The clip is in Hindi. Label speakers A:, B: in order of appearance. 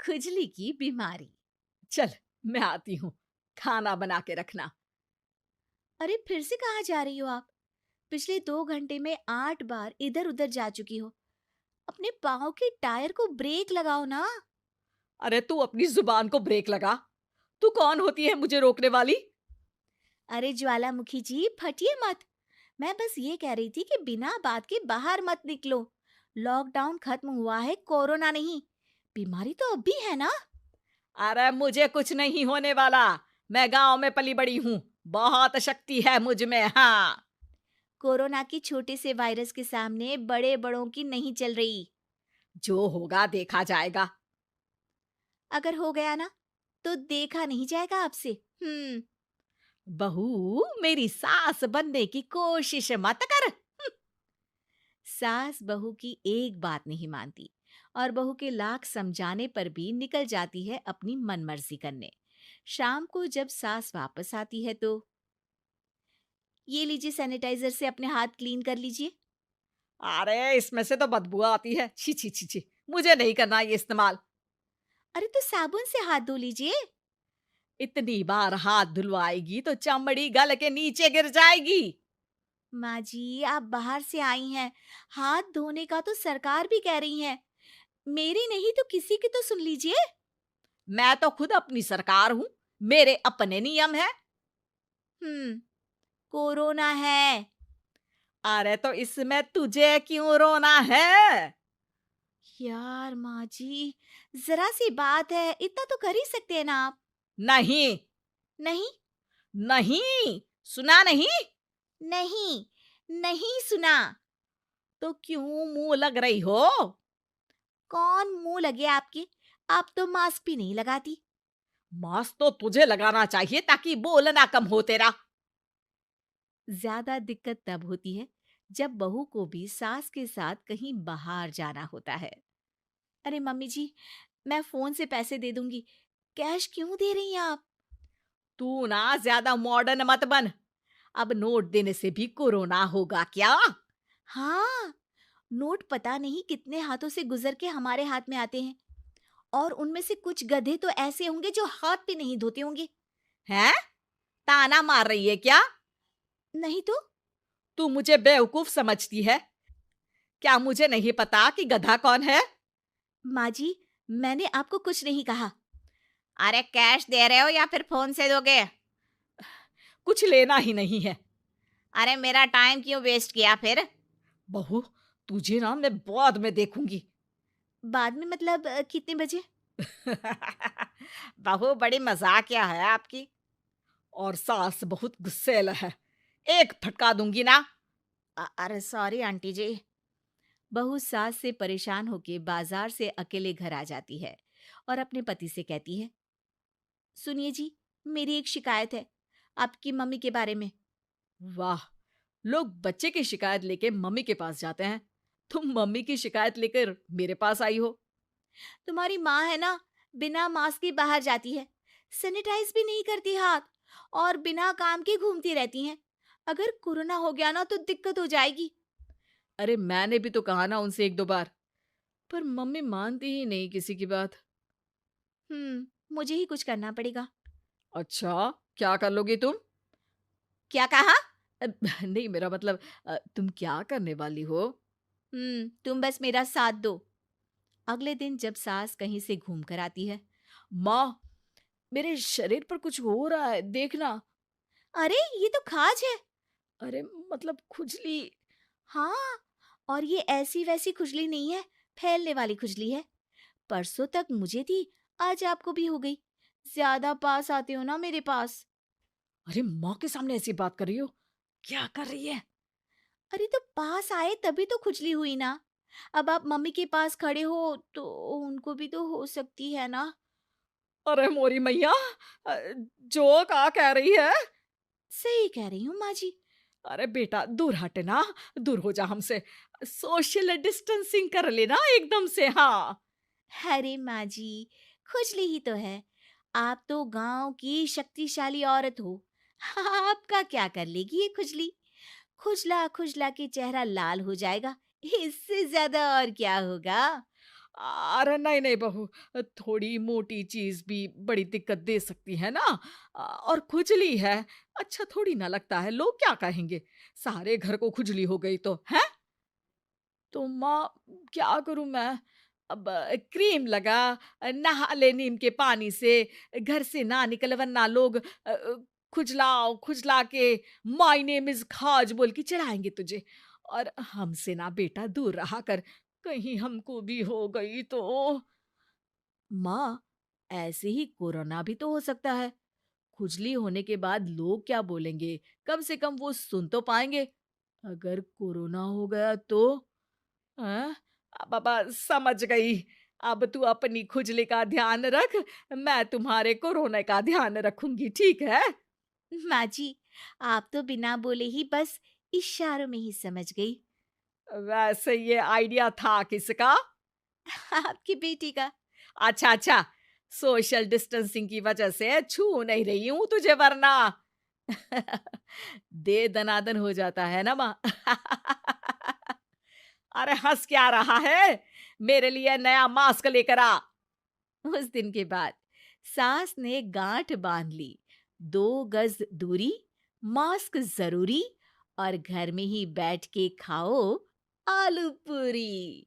A: खुजली की बीमारी।
B: चल, मैं आती हूँ। खाना बना के रखना।
A: अरे फिर से कहाँ जा रही हो आप? पिछले 2 घंटे में 8 बार इधर उधर जा चुकी हो। अपने पाँव के टायर को ब्रेक लगाओ ना।
B: अरे तू अपनी जुबान को ब्रेक लगा। तू कौन होती है मुझे रोकने वाली?
A: अरे ज्वालामुखी जी, फटिए मत। मैं बस ये कह रही थी कि बिना बात के बाहर मत निकलो। लॉकडाउन खत्म हुआ है, कोरोना नहीं। बीमारी तो अब भी है ना।
B: अरे मुझे कुछ नहीं होने वाला। मैं गांव में पली बड़ी हूँ। बहुत शक्ति है मुझ में। हाँ।
A: कोरोना की छोटे से वायरस के सामने बड़े बड़ों की नहीं चल रही।
B: जो होगा देखा जाएगा।
A: अगर हो गया ना, तो देखा नहीं जाएगा आपसे। हम्म।
B: बहू, मेरी सास बनने की कोशिश मत कर।
A: सास बहू की एक बात नहीं मानती और बहू के लाख समझाने पर भी निकल जाती है अपनी मनमर्जी करने। शाम को जब सास वापस आती है तो ये लीजिए, सैनिटाइजर से अपने हाथ क्लीन कर लीजिए।
B: अरे इसमें से तो बदबू आती है। छी छी छी छी। मुझे नहीं करना ये इस्तेमाल।
A: अरे तो साबुन से हाथ धो लीजिए।
B: इतनी बार हाथ धुलवाएगी तो चमड़ी गल के नीचे गिर जाएगी।
A: माँ जी, आप बाहर से आई हैं, हाथ धोने का तो सरकार भी कह रही है। मेरी नहीं तो किसी की तो सुन लीजिए।
B: मैं तो खुद अपनी सरकार हूँ। मेरे अपने नियम है।
A: कोरोना है।
B: अरे तो इसमें तुझे क्यों रोना है?
A: यार माँ जी, जरा सी बात है, इतना तो कर ही सकते हैं ना आप।
B: नहीं।
A: नहीं।
B: नहीं। सुना नहीं?
A: नहीं। नहीं सुना।
B: तो क्यों मुंह लग रही हो?
A: कौन मुंह लगे आपके? आप तो मास्क भी नहीं लगाती।
B: मास्क तो तुझे लगाना चाहिए ताकि बोलना कम हो तेरा।
A: ज्यादा दिक्कत तब होती है जब बहू को भी सास के साथ कहीं बाहर जाना होता है। अरे मम्मी जी, मैं फोन से पैसे दे दूंगी। कैश क्यों दे रही हैं आप?
B: तू ना ज्यादा मॉडर्न मत बन। अब नोट देने से भी कोरोना होगा क्या?
A: हाँ, नोट पता नहीं कितने हाथों से गुजर के हमारे हाथ में आते हैं। और उनमें से कुछ गधे तो ऐसे होंगे जो हाथ भी नहीं धोते होंगे।
B: हैं? ताना मार रही है क्या?
A: नहीं तो।
B: तू मुझे बेवकूफ समझती है? क्या मुझे नहीं पता कि गधा कौन है?
A: माँ जी, मैंने आपको कुछ नहीं कहा।
B: अरे कैश दे रहे हो या फिर फोन से दोगे? कुछ लेना ही नहीं है।
A: अरे मेरा टाइम क्यों वेस्ट किया फिर?
B: बहू, तुझे ना मैं बाद में देखूंगी।
A: बाद में मतलब कितने बजे?
B: बहू बड़ी मजाकिया है आपकी। और सास बहुत गुस्सैल है। एक फटका दूंगी ना।
A: अरे सॉरी आंटी जी। बहू सास से परेशान होके बाजार से अकेले घर आ जाती है और अपने पति से कहती है, सुनिए जी, मेरी एक शिकायत है आपकी मम्मी के बारे में।
B: वाह, लोग बच्चे की शिकायत लेके मम्मी के पास जाते हैं। तुम मम्मी की शिकायत लेकर मेरे पास आई हो।
A: तुम्हारी माँ है ना, बिना मास्क के बाहर जाती है, सैनिटाइज भी नहीं करती हाथ और बिना काम के घूमती रहती हैं। अगर कोरोना हो गया ना तो दिक्कत हो जाएगी।
B: अरे मैंने भी तो कहा ना उनसे एक दो बार, पर मम्मी मानती ही नहीं किसी की बात।
A: मुझे ही कुछ करना पड़ेगा।
B: अच्छा, क्या कर लोगी तुम?
A: क्या कहा?
B: नहीं, मेरा मतलब तुम क्या करने वाली हो?
A: तुम बस मेरा साथ दो। अगले दिन जब सास कहीं से घूम कर आती है।
B: माँ, मेरे शरीर पर कुछ हो रहा है, देखना।
A: अरे ये तो खाज है।
B: अरे मतलब खुजली।
A: हाँ, और ये ऐसी वैसी खुजली नहीं है, फैलने वाली खुजली है। परसों तक मुझे थी, आज आपको भी हो गई। ज्यादा पास आते हो ना मेरे पास।
B: अरे माँ के सामने ऐसी बात कर रही हो? क्या कर रही है?
A: अरे तो पास आए तभी तो खुजली हुई ना। अब आप मम्मी के पास खड़े हो तो उनको भी तो हो सकती है ना।
B: अरे मोरी मैया, अ, जो का कह रही है?
A: सही कह रही हूँ माँ जी।
B: अरे बेटा दूर हट ना। दूर हो जा हमसे। सोशल डिस्टेंसिंग कर लेना एकदम से। हाँ।
A: अरे माँ जी, खुजली ही तो है। आप तो गांव की शक्तिशाली औरत हो। आपका क्या कर लेगी ये खुजली? खुजला खुजला के चेहरा लाल हो जाएगा। इससे ज्यादा और क्या होगा?
B: अरे नहीं नहीं बहू, थोड़ी मोटी चीज भी बड़ी दिक्कत दे सकती है ना। और खुजली है, अच्छा थोड़ी ना लगता है, लोग क्या कहेंगे, सारे घर को खुजली हो गई तो है। तो माँ, क्या करूं मैं? अब क्रीम लगा, नहा ले नीम के पानी से, घर से ना निकल वरना लोग खुजलाओ खुजला के माय नेम इज खाज बोल के चढ़ाएंगे तुझे। और हमसे ना बेटा दूर रहा कर, कहीं हमको भी हो गई तो।
A: माँ, ऐसे ही कोरोना भी तो हो सकता है। खुजली होने के बाद लोग क्या बोलेंगे, कम से कम वो सुन तो पाएंगे। अगर कोरोना हो गया तो?
B: हाँ, बाबा समझ गई। अब तू अपनी खुजली का ध्यान रख, मैं तुम्हारे कोरोना का ध्यान रखूंगी, ठीक है।
A: माँ जी, आप तो बिना बोले ही बस इशारों में ही समझ गई।
B: वैसे ये आइडिया था किसका?
A: आपकी बेटी का।
B: अच्छा अच्छा, सोशल डिस्टेंसिंग की वजह से छू नहीं रही हूं तुझे वरना। दे दनादन हो जाता है ना माँ। अरे हंस क्या रहा है, मेरे लिए नया मास्क लेकर आ।
A: उस दिन के बाद सास ने गांठ बांध ली। 2 गज दूरी, मास्क जरूरी, और घर में ही बैठ के खाओ आलू पूरी।